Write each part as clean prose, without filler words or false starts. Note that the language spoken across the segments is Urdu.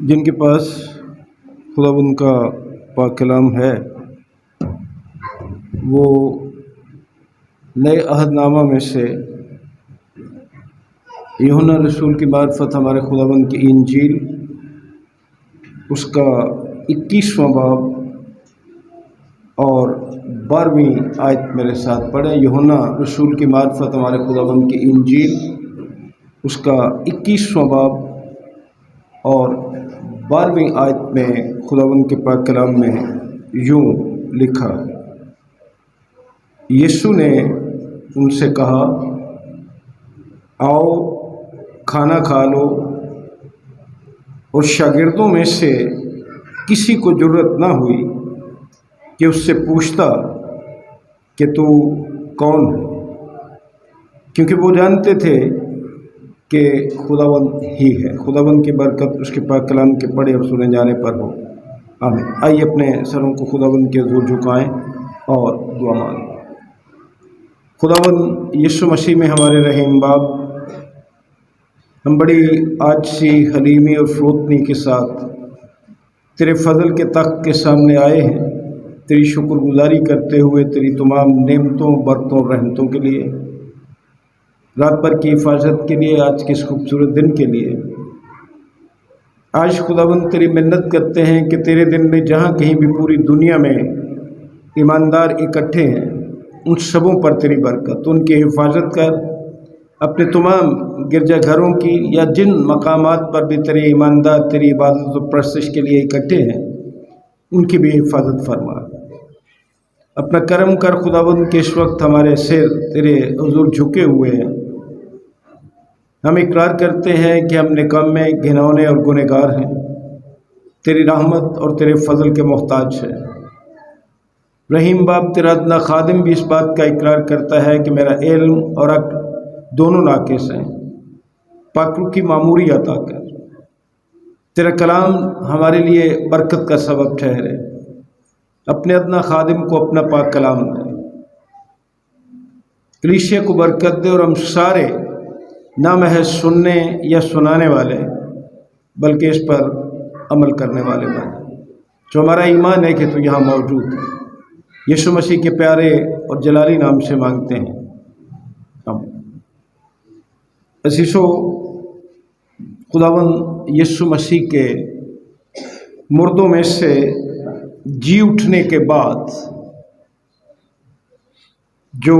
جن کے پاس خداوند کا پاک کلام ہے وہ نئے عہد نامہ میں سے یوحنا رسول کی معرفت ہمارے خداوند کی انجیل اس کا 21واں باب اور 12ویں آیت میرے ساتھ پڑھیں۔ یوحنا رسول کی معرفت ہمارے خداوند کی انجیل اس کا 21واں باب اور 12ویں آیت میں خداوند کے پاک کلام میں یوں لکھا، یسوع نے ان سے کہا، آؤ کھانا کھا لو۔ اور شاگردوں میں سے کسی کو جرأت نہ ہوئی کہ اس سے پوچھتا کہ تو کون ہے، کیونکہ وہ جانتے تھے کہ خداوند ہی ہے۔ خداوند کی برکت اس کے پاک کلام کے پڑھے اور سنے جانے پر ہو، آمین۔ آئیے اپنے سروں کو خداوند کے حضور جھکائیں اور دعا مانگیں۔ خداوند یسوع مسیح میں ہمارے رحیم باپ، ہم بڑی عاجزی، حلیمی اور فروتنی کے ساتھ تیرے فضل کے تخت کے سامنے آئے ہیں، تیری شکر گزاری کرتے ہوئے تیری تمام نعمتوں، برکتوں اور رحمتوں کے لیے، رات بھر کی حفاظت کے لیے، آج کے اس خوبصورت دن کے لیے۔ آج خداوند تیری منت کرتے ہیں کہ تیرے دن میں جہاں کہیں بھی پوری دنیا میں ایماندار اکٹھے ہیں، ان سبوں پر تیری برکت، ان کی حفاظت کر۔ اپنے تمام گرجا گھروں کی یا جن مقامات پر بھی تیرے ایماندار تیری عبادت و پرستش کے لیے اکٹھے ہیں، ان کی بھی حفاظت فرما۔ اپنا کرم کر خداوند کے اس وقت ہمارے سر تیرے حضور جھکے ہوئے ہیں۔ ہم اقرار کرتے ہیں کہ ہم نکمے، گھنونے اور گنہگار ہیں، تیری رحمت اور تیرے فضل کے محتاج ہیں۔ رحیم باپ، تیرا ادنا خادم بھی اس بات کا اقرار کرتا ہے کہ میرا علم اور عقل دونوں ناقص ہیں، پاک روح کی معموری عطا کر۔ تیرا کلام ہمارے لیے برکت کا سبب ٹھہرے۔ اپنے ادنا خادم کو اپنا پاک کلام دے، کلیسیا کو برکت دے، اور ہم سارے نہ محض سننے یا سنانے والے بلکہ اس پر عمل کرنے والے بنے۔ جو ہمارا ایمان ہے کہ تو یہاں موجود ہے، یسوع مسیح کے پیارے اور جلالی نام سے مانگتے ہیں، آمین۔ عزیزو، خداوند یسوع مسیح کے مردوں میں سے جی اٹھنے کے بعد جو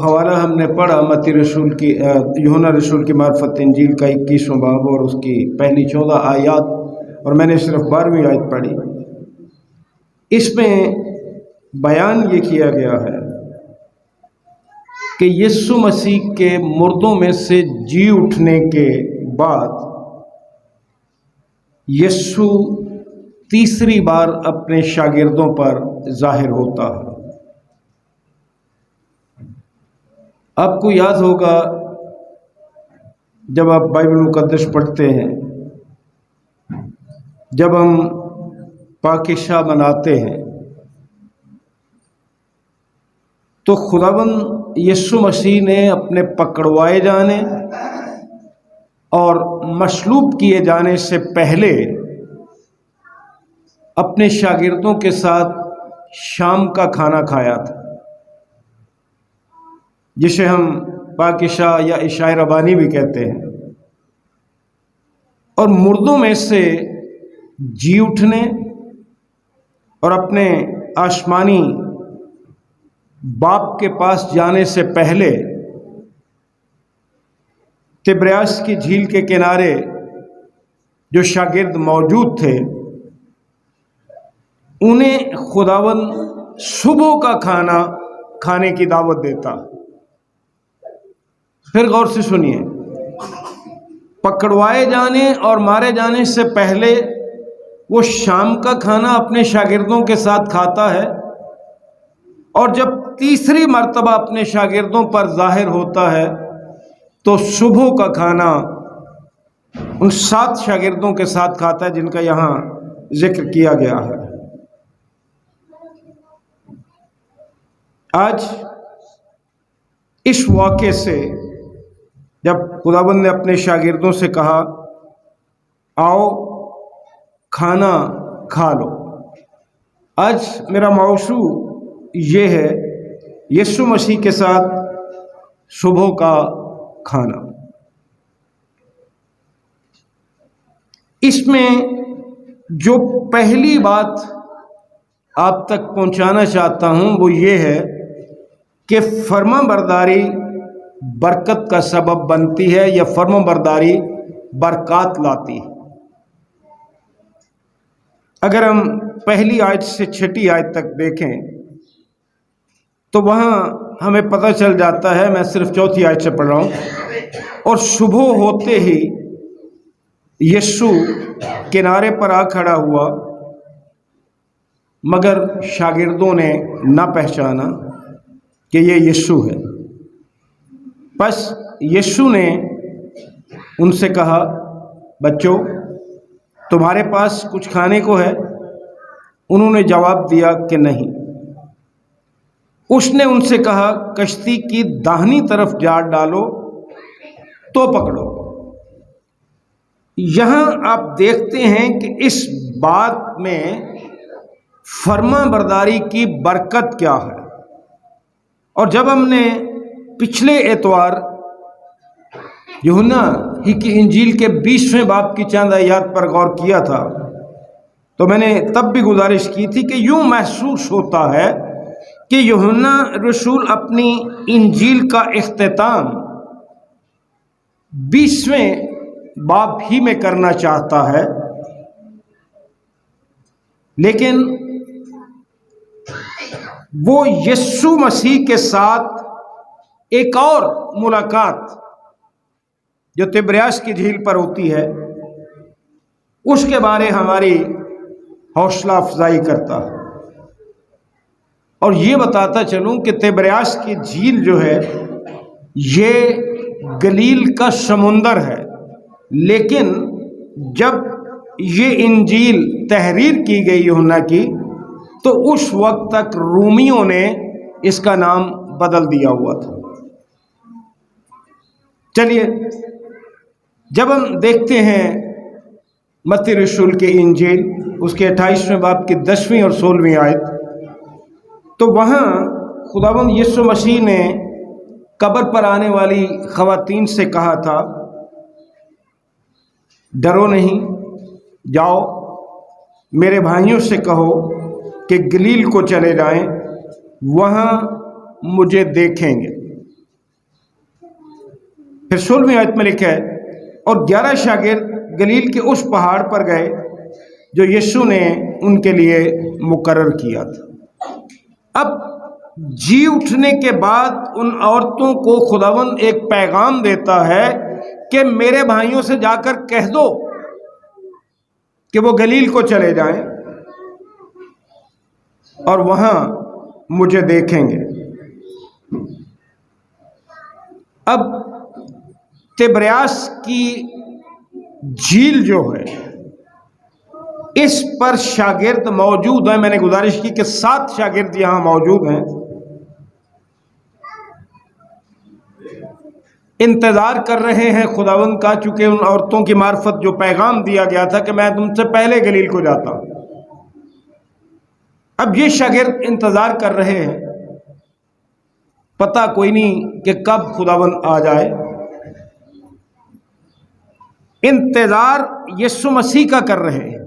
حوالہ ہم نے پڑھا متی رسول کی یوحنا رسول کی معرفت انجیل کا 21واں باب اور اس کی پہلی 14 آیات، اور میں نے صرف 12ویں آیت پڑھی، اس میں بیان یہ کیا گیا ہے کہ یسوع مسیح کے مردوں میں سے جی اٹھنے کے بعد یسوع تیسری بار اپنے شاگردوں پر ظاہر ہوتا ہے۔ آپ کو یاد ہوگا جب آپ بائبل مقدس پڑھتے ہیں، جب ہم پاکشاہ مناتے ہیں تو خداوند یسوع مسیح نے اپنے پکڑوائے جانے اور مصلوب کیے جانے سے پہلے اپنے شاگردوں کے ساتھ شام کا کھانا کھایا تھا، جسے ہم پاکشاہ یا عشاء ربانی بھی کہتے ہیں۔ اور مردوں میں سے جی اٹھنے اور اپنے آسمانی باپ کے پاس جانے سے پہلے تبریاس کی جھیل کے کنارے جو شاگرد موجود تھے، انہیں خداوند صبح کا کھانا کھانے کی دعوت دیتا۔ پھر غور سے سنیے، پکڑوائے جانے اور مارے جانے سے پہلے وہ شام کا کھانا اپنے شاگردوں کے ساتھ کھاتا ہے، اور جب تیسری مرتبہ اپنے شاگردوں پر ظاہر ہوتا ہے تو صبح کا کھانا ان 7 شاگردوں کے ساتھ کھاتا ہے جن کا یہاں ذکر کیا گیا ہے۔ آج اس واقعے سے جب خداوند نے اپنے شاگردوں سے کہا، آؤ کھانا کھا لو۔ آج میرا موضوع یہ ہے یسوع مسیح کے ساتھ صبح کا کھانا۔ اس میں جو پہلی بات آپ تک پہنچانا چاہتا ہوں وہ یہ ہے کہ فرما برداری برکت کا سبب بنتی ہے یا فرما برداری برکات لاتی ہے۔ اگر ہم پہلی آیت سے چھٹی آیت تک دیکھیں تو وہاں ہمیں پتہ چل جاتا ہے، میں صرف چوتھی آیت سے پڑھ رہا ہوں، اور صبح ہوتے ہی یسوع کنارے پر آ کھڑا ہوا، مگر شاگردوں نے نہ پہچانا کہ یہ یسوع ہے۔ بس یسوع نے ان سے کہا، بچوں تمہارے پاس کچھ کھانے کو ہے؟ انہوں نے جواب دیا کہ نہیں۔ اس نے ان سے کہا، کشتی کی داہنی طرف جال ڈالو تو پکڑو۔ یہاں آپ دیکھتے ہیں کہ اس بات میں فرما برداری کی برکت کیا ہے۔ اور جب ہم نے پچھلے اتوار یوحنا ہی کی انجیل کے 20ویں باب کی چند آیات پر غور کیا تھا تو میں نے تب بھی گزارش کی تھی کہ یوں محسوس ہوتا ہے کہ یوحنا رسول اپنی انجیل کا اختتام 20ویں باب ہی میں کرنا چاہتا ہے، لیکن وہ یسوع مسیح کے ساتھ ایک اور ملاقات جو تبریاس کی جھیل پر ہوتی ہے اس کے بارے ہماری حوصلہ افزائی کرتا ہے۔ اور یہ بتاتا چلوں کہ تبریاس کی جھیل جو ہے یہ گلیل کا سمندر ہے، لیکن جب یہ انجیل تحریر کی گئی یوحنا کی تو اس وقت تک رومیوں نے اس کا نام بدل دیا ہوا تھا۔ چلیے جب ہم دیکھتے ہیں متی رسول کے انجیل اس کے 28ویں باب کی 10ویں اور 16ویں آیت، تو وہاں خداوند یسوع مسیح نے قبر پر آنے والی خواتین سے کہا تھا، ڈرو نہیں، جاؤ میرے بھائیوں سے کہو کہ گلیل کو چلے جائیں، وہاں مجھے دیکھیں گے۔ پھر 16ویں آیت میں لکھا ہے، اور 11 شاگرد گلیل کے اس پہاڑ پر گئے جو یسوع نے ان کے لیے مقرر کیا تھا۔ اب جی اٹھنے کے بعد ان عورتوں کو خداوند ایک پیغام دیتا ہے کہ میرے بھائیوں سے جا کر کہہ دو کہ وہ گلیل کو چلے جائیں اور وہاں مجھے دیکھیں گے۔ اب تبریاس کی جھیل جو ہے اس پر شاگرد موجود ہیں۔ میں نے گزارش کی کہ 7 شاگرد یہاں موجود ہیں، انتظار کر رہے ہیں خداوند کا، چونکہ ان عورتوں کی معرفت جو پیغام دیا گیا تھا کہ میں تم سے پہلے گلیل کو جاتا ہوں۔ اب یہ شاگرد انتظار کر رہے ہیں، پتہ کوئی نہیں کہ کب خداوند آ جائے۔ انتظار یسوع مسیح کا کر رہے ہیں،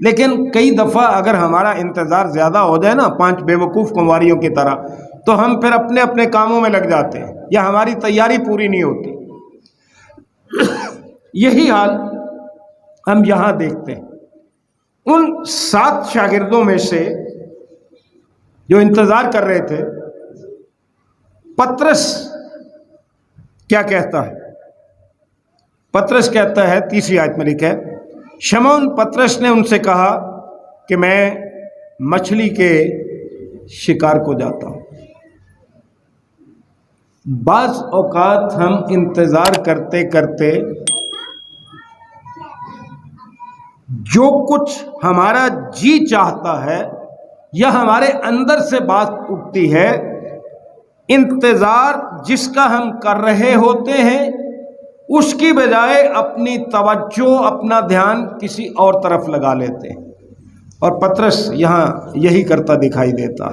لیکن کئی دفعہ اگر ہمارا انتظار زیادہ ہو جائے نا 5 بیوقوف کنواریوں کی طرح، تو ہم پھر اپنے اپنے کاموں میں لگ جاتے ہیں یا ہماری تیاری پوری نہیں ہوتی۔ یہی حال ہم یہاں دیکھتے ہیں۔ ان 7 شاگردوں میں سے جو انتظار کر رہے تھے، پطرس کیا کہتا ہے؟ پطرس کہتا ہے 30ویں آیت میں لکھا ہے، شمعون پطرس نے ان سے کہا کہ میں مچھلی کے شکار کو جاتا ہوں۔ بعض اوقات ہم انتظار کرتے کرتے جو کچھ ہمارا جی چاہتا ہے یا ہمارے اندر سے بات اٹھتی ہے، انتظار جس کا ہم کر رہے ہوتے ہیں اس کی بجائے اپنی توجہ اپنا دھیان کسی اور طرف لگا لیتے ہیں، اور پطرس یہاں یہی کرتا دکھائی دیتا۔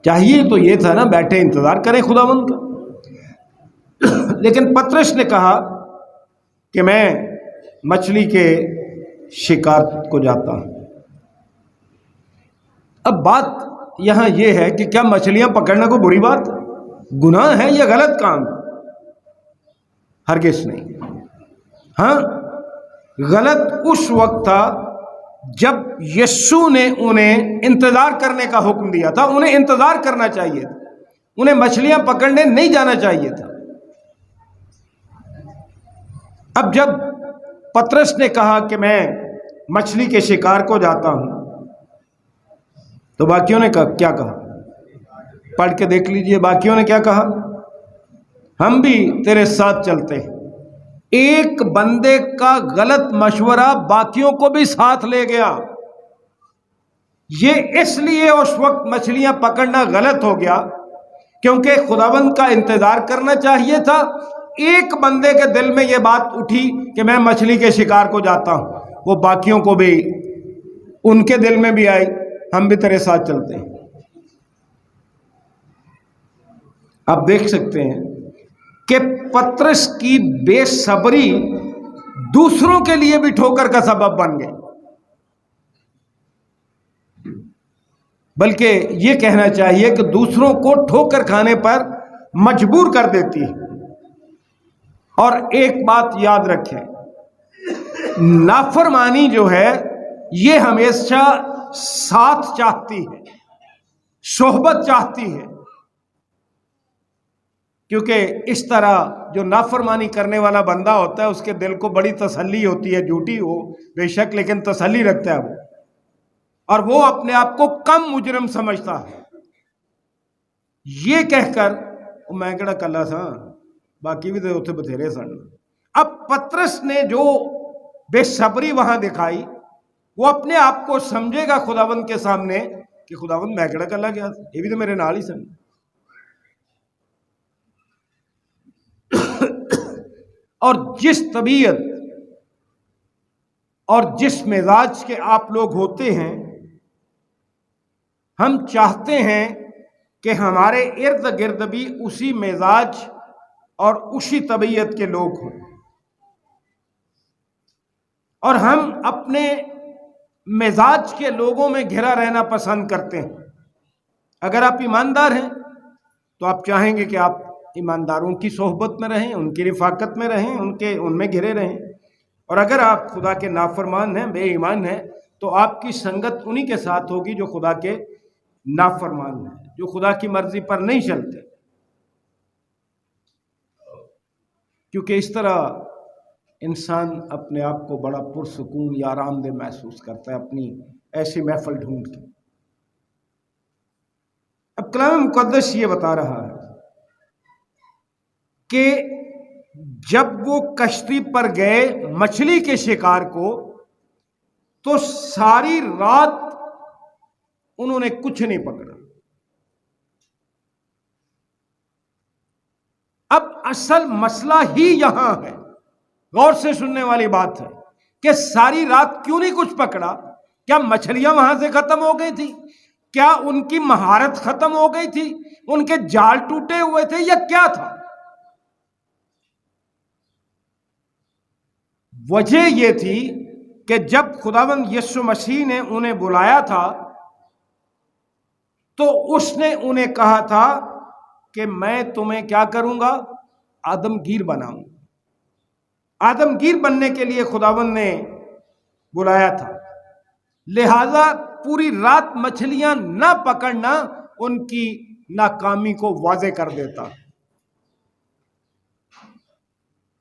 چاہیے تو یہ تھا نا، بیٹھے انتظار کریں خداوند کا، لیکن پطرس نے کہا کہ میں مچھلی کے شکار کو جاتا ہوں۔ اب بات یہاں یہ ہے کہ کیا مچھلیاں پکڑنا کوئی بری بات ہے، گناہ ہے یا غلط کام؟ ہرگز نہیں۔ ہاں، غلط اس وقت تھا جب یسوع نے انہیں انتظار کرنے کا حکم دیا تھا۔ انہیں انتظار کرنا چاہیے تھا، انہیں مچھلیاں پکڑنے نہیں جانا چاہیے تھا۔ اب جب پطرس نے کہا کہ میں مچھلی کے شکار کو جاتا ہوں، تو باقیوں نے کیا کہا؟ پڑھ کے دیکھ لیجئے، باقیوں نے کیا کہا؟ ہم بھی تیرے ساتھ چلتے ہیں۔ ایک بندے کا غلط مشورہ باقیوں کو بھی ساتھ لے گیا۔ یہ اس لیے اس وقت مچھلیاں پکڑنا غلط ہو گیا کیونکہ خداوند کا انتظار کرنا چاہیے تھا۔ ایک بندے کے دل میں یہ بات اٹھی کہ میں مچھلی کے شکار کو جاتا ہوں، وہ باقیوں کو بھی ان کے دل میں بھی آئی، ہم بھی تیرے ساتھ چلتے ہیں۔ آپ دیکھ سکتے ہیں کہ پطرس کی بے صبری دوسروں کے لیے بھی ٹھوکر کا سبب بن گئی، بلکہ یہ کہنا چاہیے کہ دوسروں کو ٹھوکر کھانے پر مجبور کر دیتی ہے۔ اور ایک بات یاد رکھیں، نافرمانی جو ہے یہ ہمیشہ ساتھ چاہتی ہے، صحبت چاہتی ہے، کیونکہ اس طرح جو نافرمانی کرنے والا بندہ ہوتا ہے اس کے دل کو بڑی تسلی ہوتی ہے، جھوٹی ہو بے شک لیکن تسلی رکھتا ہے وہ، اور وہ اپنے آپ کو کم مجرم سمجھتا ہے، یہ کہہ کر میں کہڑا کلا سا، باقی بھی تو اتنے بتھیرے سن۔ اب پطرس نے جو بے صبری وہاں دکھائی، وہ اپنے آپ کو سمجھے گا خداوند کے سامنے کہ خداوند میں کہڑا کلا گیا، یہ بھی تو میرے نال ہی سن۔ اور جس طبیعت اور جس مزاج کے آپ لوگ ہوتے ہیں، ہم چاہتے ہیں کہ ہمارے ارد گرد بھی اسی مزاج اور اسی طبیعت کے لوگ ہوں، اور ہم اپنے مزاج کے لوگوں میں گھرا رہنا پسند کرتے ہیں۔ اگر آپ ایماندار ہیں تو آپ چاہیں گے کہ آپ ایمانداروں کی صحبت میں رہیں، ان کی رفاقت میں رہیں، ان میں گھرے رہیں، اور اگر آپ خدا کے نافرمان ہیں، بے ایمان ہیں، تو آپ کی سنگت انہی کے ساتھ ہوگی جو خدا کے نافرمان ہیں، جو خدا کی مرضی پر نہیں چلتے، کیونکہ اس طرح انسان اپنے آپ کو بڑا پرسکون یا آرام دہ محسوس کرتا ہے اپنی ایسی محفل ڈھونڈ کے۔ اب کلام مقدس یہ بتا رہا ہے کہ جب وہ کشتی پر گئے مچھلی کے شکار کو، تو ساری رات انہوں نے کچھ نہیں پکڑا۔ اب اصل مسئلہ ہی یہاں ہے، غور سے سننے والی بات ہے کہ ساری رات کیوں نہیں کچھ پکڑا؟ کیا مچھلیاں وہاں سے ختم ہو گئی تھی؟ کیا ان کی مہارت ختم ہو گئی تھی؟ ان کے جال ٹوٹے ہوئے تھے یا کیا تھا؟ وجہ یہ تھی کہ جب خداوند یسوع مسیح نے انہیں بلایا تھا تو اس نے انہیں کہا تھا کہ میں تمہیں کیا کروں گا؟ آدمگیر بناؤں۔ آدمگیر بننے کے لیے خداوند نے بلایا تھا، لہذا پوری رات مچھلیاں نہ پکڑنا ان کی ناکامی کو واضح کر دیتا۔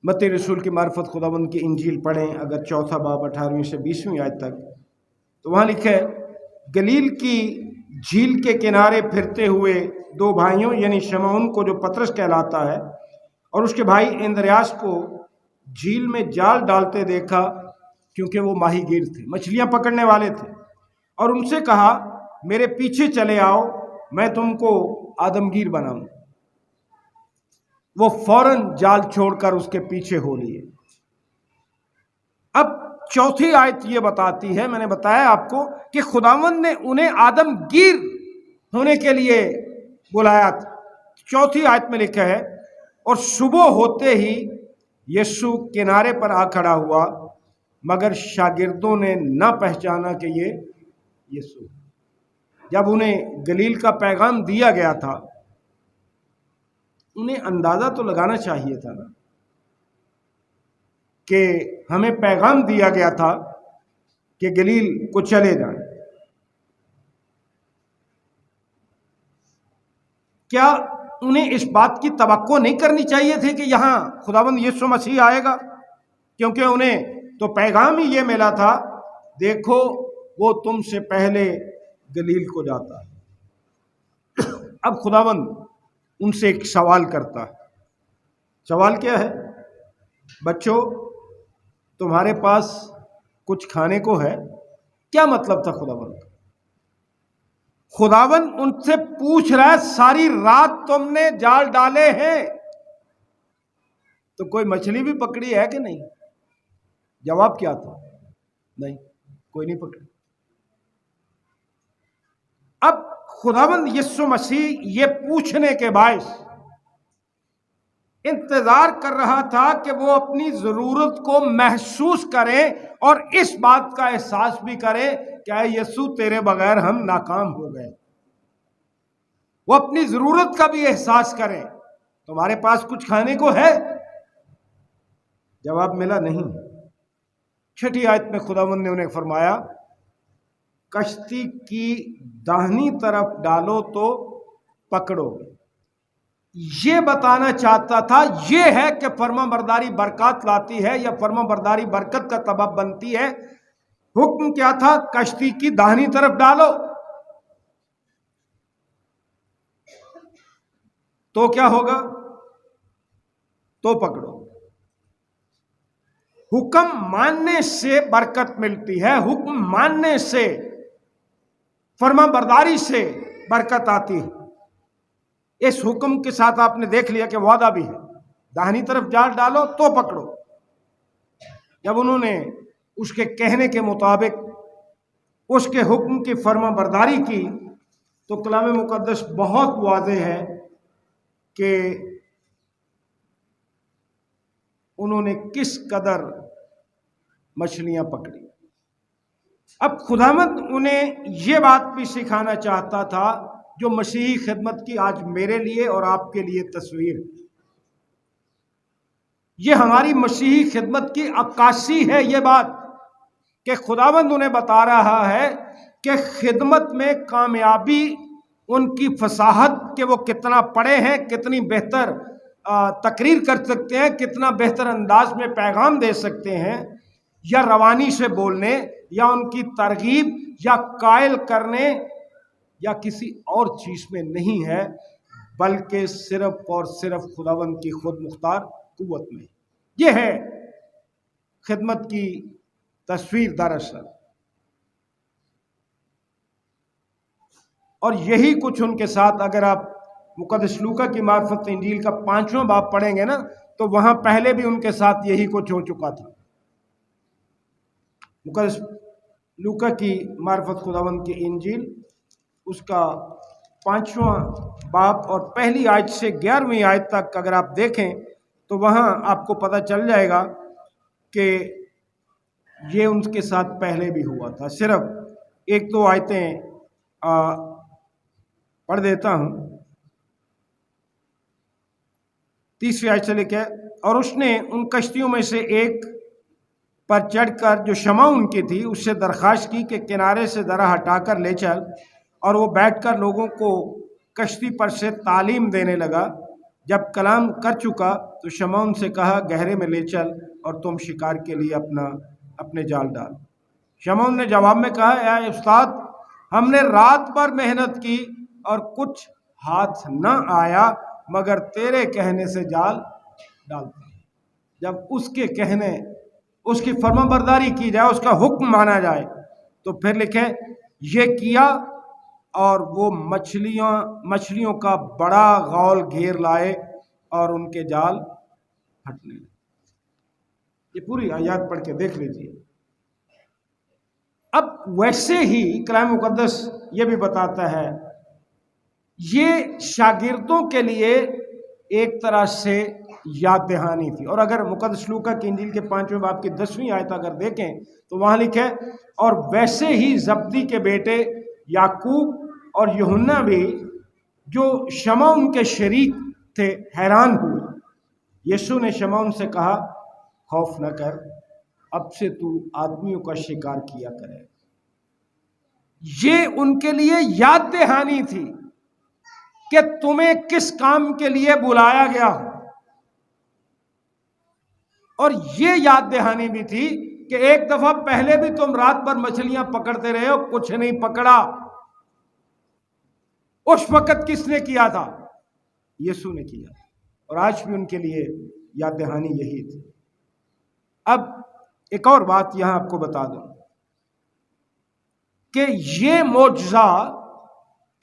متی رسول کی معرفت خداوند کی انجیل پڑھیں، اگر 4 باب 18 سے 20 آیت تک، تو وہاں لکھا ہے، گلیل کی جھیل کے کنارے پھرتے ہوئے 2 بھائیوں یعنی شمعون کو جو پطرس کہلاتا ہے اور اس کے بھائی اندریاس کو جھیل میں جال ڈالتے دیکھا، کیونکہ وہ ماہی گیر تھے، مچھلیاں پکڑنے والے تھے، اور ان سے کہا میرے پیچھے چلے آؤ، میں تم کو آدمگیر بناؤں۔ وہ فوراً جال چھوڑ کر اس کے پیچھے ہو لیے۔ اب چوتھی آیت یہ بتاتی ہے، میں نے بتایا آپ کو کہ خداوند نے انہیں آدم گیر ہونے کے لیے بلایا تھا۔ چوتھی آیت میں لکھا ہے، اور صبح ہوتے ہی یسوع کنارے پر آ کھڑا ہوا، مگر شاگردوں نے نہ پہچانا کہ یہ یسوع۔ جب انہیں گلیل کا پیغام دیا گیا تھا، انہیں اندازہ تو لگانا چاہیے تھا نا کہ ہمیں پیغام دیا گیا تھا کہ گلیل کو چلے جائیں۔ کیا انہیں اس بات کی توقع نہیں کرنی چاہیے تھی کہ یہاں خداوند یسوع مسیح آئے گا؟ کیونکہ انہیں تو پیغام ہی یہ ملا تھا، دیکھو وہ تم سے پہلے گلیل کو جاتا ہے۔ اب خداوند ان سے ایک سوال کرتا ہے۔ سوال کیا ہے؟ بچوں، تمہارے پاس کچھ کھانے کو ہے؟ کیا مطلب تھا خداوند کا؟ خداوند ان سے پوچھ رہا ہے، ساری رات تم نے جال ڈالے ہیں تو کوئی مچھلی بھی پکڑی ہے کہ نہیں؟ جواب کیا تھا؟ نہیں، کوئی نہیں پکڑی۔ اب خداوند یسوع مسیح یہ پوچھنے کے باعث انتظار کر رہا تھا کہ وہ اپنی ضرورت کو محسوس کریں اور اس بات کا احساس بھی کریں کہ اے یسوع تیرے بغیر ہم ناکام ہو گئے۔ وہ اپنی ضرورت کا بھی احساس کریں، تمہارے پاس کچھ کھانے کو ہے؟ جواب ملا نہیں۔ چھٹی آیت میں خداوند نے انہیں فرمایا، کشتی کی داہنی طرف ڈالو تو پکڑو۔ یہ بتانا چاہتا تھا، یہ ہے کہ فرما برداری برکات لاتی ہے یا فرما برداری برکت کا سبب بنتی ہے۔ حکم کیا تھا؟ کشتی کی داہنی طرف ڈالو تو کیا ہوگا؟ تو پکڑو۔ حکم ماننے سے برکت ملتی ہے، حکم ماننے سے، فرما برداری سے برکت آتی ہے۔ اس حکم کے ساتھ آپ نے دیکھ لیا کہ وعدہ بھی ہے، داہنی طرف جال ڈالو تو پکڑو۔ جب انہوں نے اس کے کہنے کے مطابق اس کے حکم کی فرما برداری کی تو کلام مقدس بہت واضح ہے کہ انہوں نے کس قدر مچھلیاں پکڑی۔ اب خداوند انہیں یہ بات بھی سکھانا چاہتا تھا جو مسیحی خدمت کی آج میرے لیے اور آپ کے لیے تصویر ہے۔ یہ ہماری مسیحی خدمت کی عکاسی ہے، یہ بات کہ خداوند انہیں بتا رہا ہے کہ خدمت میں کامیابی ان کی فصاحت کہ وہ کتنا پڑھے ہیں، کتنی بہتر تقریر کر سکتے ہیں، کتنا بہتر انداز میں پیغام دے سکتے ہیں، یا روانی سے بولنے یا ان کی ترغیب یا قائل کرنے یا کسی اور چیز میں نہیں ہے، بلکہ صرف اور صرف خداوند کی خود مختار قوت میں۔ یہ ہے خدمت کی تصویر دراصل، اور یہی کچھ ان کے ساتھ اگر آپ مقدس لوکا کی معرفت انجیل کا 5واں باب پڑھیں گے نا تو وہاں پہلے بھی ان کے ساتھ یہی کچھ ہو چکا تھا۔ مقدس لوکا کی معرفت خداوند کی انجیل اس کا 5واں باب اور پہلی آیت سے 11ویں آیت تک اگر آپ دیکھیں تو وہاں آپ کو پتہ چل جائے گا کہ یہ ان کے ساتھ پہلے بھی ہوا تھا۔ صرف ایک دو آیتیں پڑھ دیتا ہوں۔ 30ویں آیت سے لے کے، اور اس نے ان کشتیوں میں سے ایک پر چڑھ کر جو شمع ان کی تھی اس سے درخواست کی کہ کنارے سے ذرا ہٹا کر لے چل، اور وہ بیٹھ کر لوگوں کو کشتی پر سے تعلیم دینے لگا۔ جب کلام کر چکا تو شمع ان سے کہا، گہرے میں لے چل اور تم شکار کے لیے اپنے جال ڈال۔ شمع نے جواب میں کہا، اے استاد، ہم نے رات بھر محنت کی اور کچھ ہاتھ نہ آیا، مگر تیرے کہنے سے جال ڈالتا۔ جب اس کے کہنے، اس کی فرما برداری کی جائے، اس کا حکم مانا جائے تو پھر لکھے یہ کیا، اور وہ مچھلیوں کا بڑا غول گھیر لائے اور ان کے جال ہٹنے لگے۔ یہ پوری آیات پڑھ کے دیکھ لیجیے۔ اب ویسے ہی کلام مقدس یہ بھی بتاتا ہے، یہ شاگردوں کے لیے ایک طرح سے یاد دہانی تھی۔ اور اگر مقدس لوکا کی انجیل کے 5ویں باب کی 10ویں آیت اگر دیکھیں تو وہاں لکھے، اور ویسے ہی زبدی کے بیٹے یعقوب اور یوحنا بھی جو شمعون کے شریک تھے حیران ہوئے۔ یسوع نے شمعون سے کہا، خوف نہ کر، اب سے تو آدمیوں کا شکار کیا کرے۔ یہ ان کے لیے یاد دہانی تھی کہ تمہیں کس کام کے لیے بلایا گیا، اور یہ یاد دہانی بھی تھی کہ ایک دفعہ پہلے بھی تم رات بھر مچھلیاں پکڑتے رہے ہو، کچھ نہیں پکڑا۔ اس وقت کس نے کیا تھا؟ یسوع نے کیا، اور آج بھی ان کے لیے یاد دہانی یہی تھی۔ اب ایک اور بات یہاں آپ کو بتا دوں کہ یہ معجزہ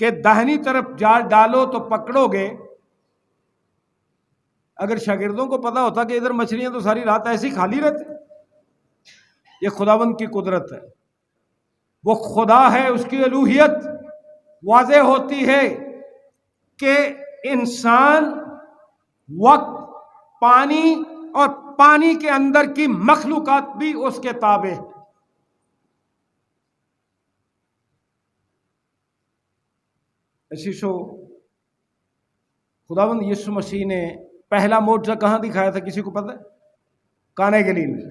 کہ داہنی طرف جال ڈالو تو پکڑو گے، اگر شاگردوں کو پتا ہوتا کہ ادھر مچھلیاں تو ساری رات ایسی خالی رہتی۔ یہ خداوند کی قدرت ہے، وہ خدا ہے، اس کی الوہیت واضح ہوتی ہے کہ انسان، وقت، پانی اور پانی کے اندر کی مخلوقات بھی اس کے تابع ہے۔ ایسی سو خداوند یسوع مسیح نے پہلا معجزہ کہاں دکھایا تھا؟ کسی کو پتہ ہے؟ کانے گلیل میں۔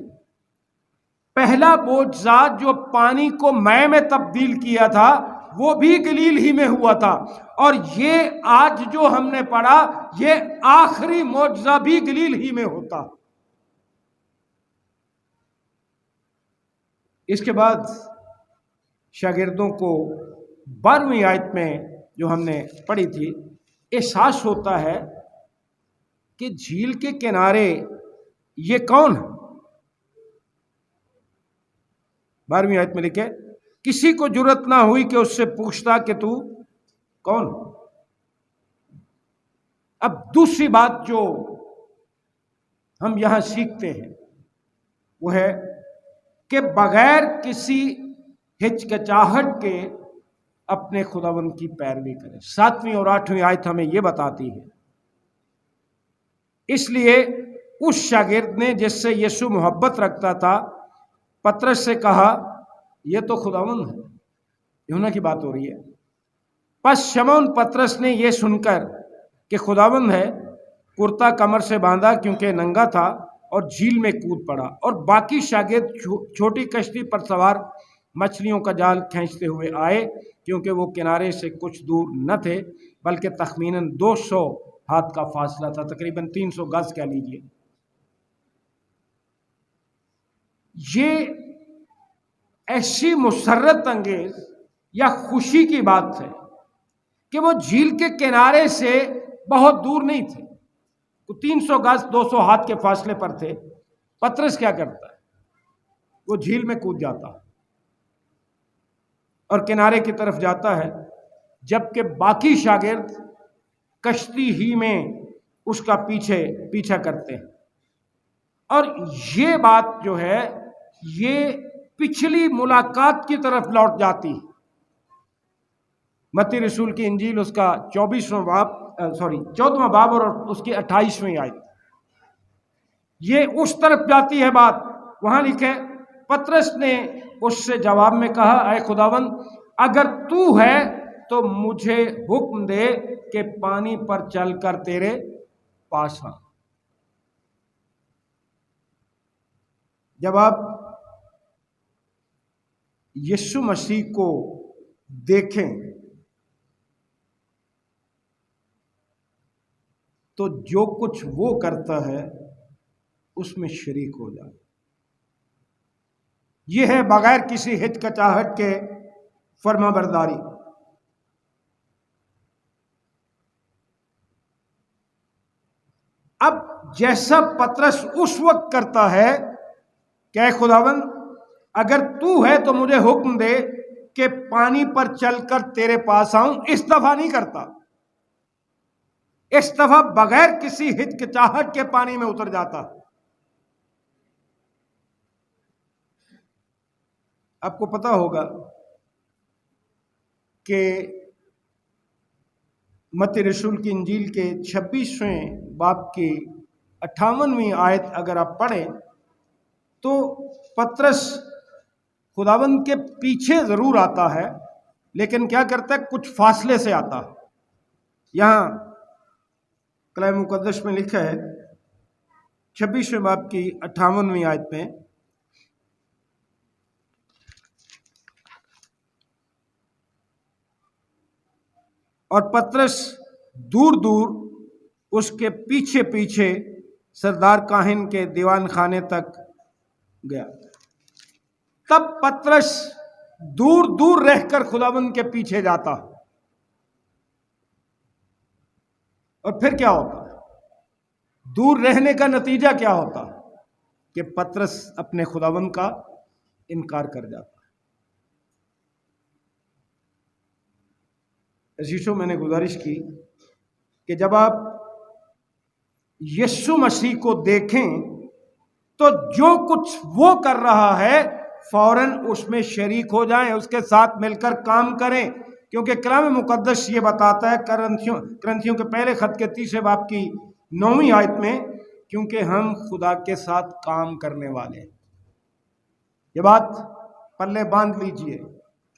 پہلا معجزہ جو پانی کو مے میں تبدیل کیا تھا وہ بھی گلیل ہی میں ہوا تھا، اور یہ آج جو ہم نے پڑھا یہ آخری معجزہ بھی گلیل ہی میں ہوتا۔ اس کے بعد شاگردوں کو 12ویں آیت میں جو ہم نے پڑھی تھی احساس ہوتا ہے کہ جھیل کے کنارے یہ کون ہے؟ 12ویں آیت میں لکھے، کسی کو جرت نہ ہوئی کہ اس سے پوچھتا کہ تو کون؟ اب دوسری بات جو ہم یہاں سیکھتے ہیں وہ ہے کہ بغیر کسی ہچکچاہٹ کے اپنے خداوند کی پیروی کریں۔ 7ویں اور 8ویں آیت ہمیں یہ بتاتی ہے۔ اس لیے اس شاگرد نے جس سے یسوع محبت رکھتا تھا پطرس سے کہا، یہ تو خداوند ہے۔ یوحنا کی بات ہو رہی ہے۔ پس شمعون پطرس نے یہ سن کر کہ خداوند ہے کرتا کمر سے باندھا کیونکہ ننگا تھا اور جھیل میں کود پڑا، اور باقی شاگرد چھوٹی کشتی پر سوار مچھلیوں کا جال کھینچتے ہوئے آئے کیونکہ وہ کنارے سے کچھ دور نہ تھے بلکہ تخمیناً 200 ہاتھ کا فاصلہ تھا، تقریباً 300 گز کہہ لیجیے۔ یہ ایسی مسرت انگیز یا خوشی کی بات ہے کہ وہ جھیل کے کنارے سے بہت دور نہیں تھے، 300 گز 200 ہاتھ کے فاصلے پر تھے۔ پطرس کیا کرتا ہے؟ وہ جھیل میں کود جاتا ہے اور کنارے کی طرف جاتا ہے، جبکہ باقی شاگرد کشتی ہی میں اس کا پیچھا کرتے ہیں۔ اور یہ بات جو ہے یہ پچھلی ملاقات کی طرف لوٹ جاتی ہے۔ متی رسول کی انجیل اس کا 14واں باب اور اس کی 28ویں آیت، یہ اس طرف جاتی ہے بات۔ وہاں لکھے، پطرس نے اس سے جواب میں کہا، اے خداوند اگر تو ہے تو مجھے حکم دے کہ پانی پر چل کر تیرے پاس آؤں۔ جب آپ یسوع مسیح کو دیکھیں تو جو کچھ وہ کرتا ہے اس میں شریک ہو جائے۔ یہ ہے بغیر کسی ہچکچاہٹ کے فرما برداری۔ اب جیسا پطرس اس وقت کرتا ہے کہ اے خداوند اگر تو ہے تو مجھے حکم دے کہ پانی پر چل کر تیرے پاس آؤں، اس دفعہ نہیں کرتا۔ اس دفعہ بغیر کسی ہچکچاہٹ کے پانی میں اتر جاتا. آپ کو پتا ہوگا کہ متی رسول کی انجیل کے 26ویں باب کی 58ویں آیت اگر آپ پڑھیں تو پترس خداوند کے پیچھے ضرور آتا ہے لیکن کیا کرتا ہے؟ کچھ فاصلے سے آتا. یہاں کلام مقدس میں لکھا ہے 26ویں باب کی 58ویں آیت میں، اور پترس دور دور اس کے پیچھے پیچھے سردار کاہن کے دیوان خانے تک گیا. تب پترس دور دور رہ کر خداوند کے پیچھے جاتا. اور پھر کیا ہوتا؟ دور رہنے کا نتیجہ کیا ہوتا؟ کہ پترس اپنے خداوند کا انکار کر جاتا. عزیزو، میں نے گزارش کی کہ جب آپ یسوع مسیح کو دیکھیں تو جو کچھ وہ کر رہا ہے فوراً اس میں شریک ہو جائیں، اس کے ساتھ مل کر کام کریں، کیونکہ کلام مقدس یہ بتاتا ہے کرنتھیوں کے پہلے خط کے 3 باب کی 9ویں آیت میں، کیونکہ ہم خدا کے ساتھ کام کرنے والے ہیں. یہ بات پلے باندھ لیجئے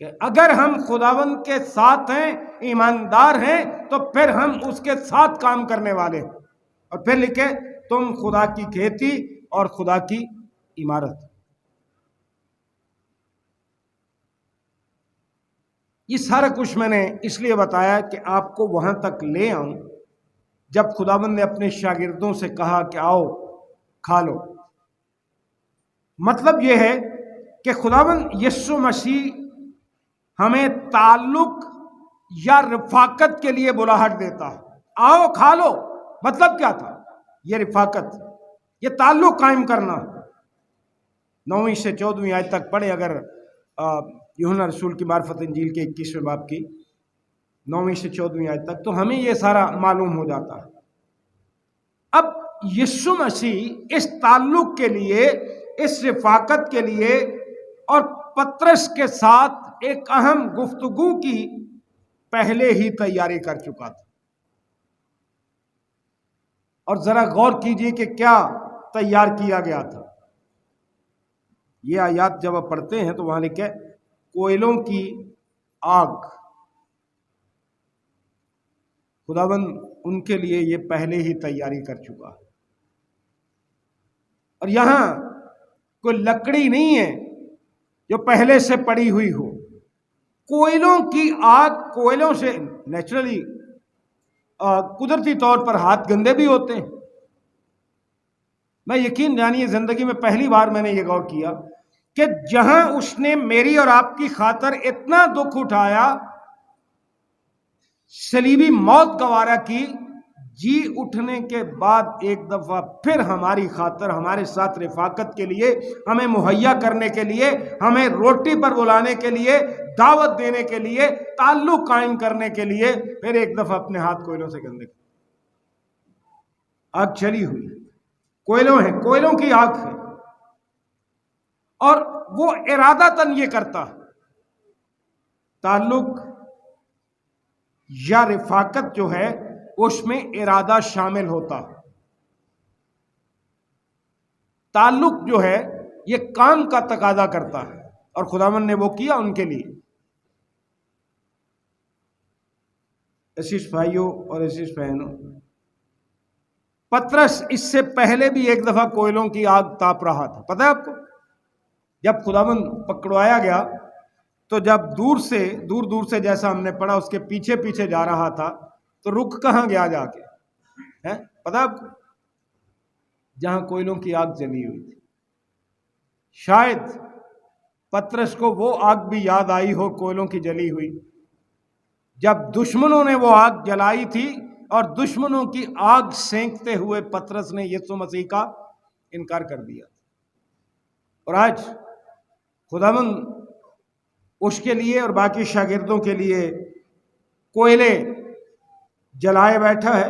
کہ اگر ہم خداوند کے ساتھ ہیں، ایماندار ہیں، تو پھر ہم اس کے ساتھ کام کرنے والے ہیں. اور پھر لکھے تم خدا کی کھیتی اور خدا کی عمارت. یہ سارا کچھ میں نے اس لیے بتایا کہ آپ کو وہاں تک لے آؤں جب خداوند نے اپنے شاگردوں سے کہا کہ آؤ کھا لو. مطلب یہ ہے کہ خداوند یسوع مسیح ہمیں تعلق یا رفاقت کے لیے بلاہٹ دیتا ہے. آؤ کھا لو. مطلب کیا تھا؟ یہ رفاقت، یہ تعلق قائم کرنا. 9ویں سے 14ویں آیت تک پڑھیں اگر یوحنا رسول کی معرفت انجیل کے 21ویں باب کی 9ویں سے 14ویں آیت تک، تو ہمیں یہ سارا معلوم ہو جاتا ہے. اب یسوع مسیح اس تعلق کے لیے، اس رفاقت کے لیے اور پترس کے ساتھ ایک اہم گفتگو کی پہلے ہی تیاری کر چکا تھا. اور ذرا غور کیجئے کہ کیا تیار کیا گیا تھا. یہ آیات جب آپ پڑھتے ہیں تو وہاں لکھے کوئلوں کی آگ. خداوند ان کے لیے یہ پہلے ہی تیاری کر چکا. اور یہاں کوئی لکڑی نہیں ہے جو پہلے سے پڑی ہوئی ہو. کوئلوں کی آگ، کوئلوں سے نیچرلی قدرتی طور پر ہاتھ گندے بھی ہوتے ہیں. میں یقین جانیے زندگی میں پہلی بار میں نے یہ غور کیا کہ جہاں اس نے میری اور آپ کی خاطر اتنا دکھ اٹھایا، صلیبی موت گوارا کی، جی اٹھنے کے بعد ایک دفعہ پھر ہماری خاطر، ہمارے ساتھ رفاقت کے لیے، ہمیں مہیا کرنے کے لیے، ہمیں روٹی پر بلانے کے لیے، دعوت دینے کے لیے، تعلق قائم کرنے کے لیے پھر ایک دفعہ اپنے ہاتھ کوئلوں سے گندے. آگ چلی ہوئی، کوئلوں ہیں، کوئلوں کی آگ ہے، اور وہ ارادتاً یہ کرتا. تعلق یا رفاقت جو ہے اس میں ارادہ شامل ہوتا. تعلق جو ہے یہ کام کا تقاضا کرتا ہے، اور خداوند نے وہ کیا ان کے لیے. عزیز بھائیوں اور عزیز بہنوں، پترس اس سے پہلے بھی ایک دفعہ کوئلوں کی آگ تاپ رہا تھا. پتہ ہے آپ کو؟ جب خداوند پکڑوایا گیا تو جب دور دور سے جیسا ہم نے پڑھا اس کے پیچھے پیچھے جا رہا تھا تو رک کہاں گیا جا کے؟ پتہ آپ کو؟ جہاں کوئلوں کی آگ جلی ہوئی تھی. شاید پترس کو وہ آگ بھی یاد آئی ہو کوئلوں کی جلی ہوئی، جب دشمنوں نے وہ آگ جلائی تھی اور دشمنوں کی آگ سینکتے ہوئے پترس نے یسوع مسیح کا انکار کر دیا. اور آج خداوند اس کے لیے اور باقی شاگردوں کے لیے کوئلے جلائے بیٹھا ہے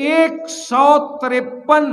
153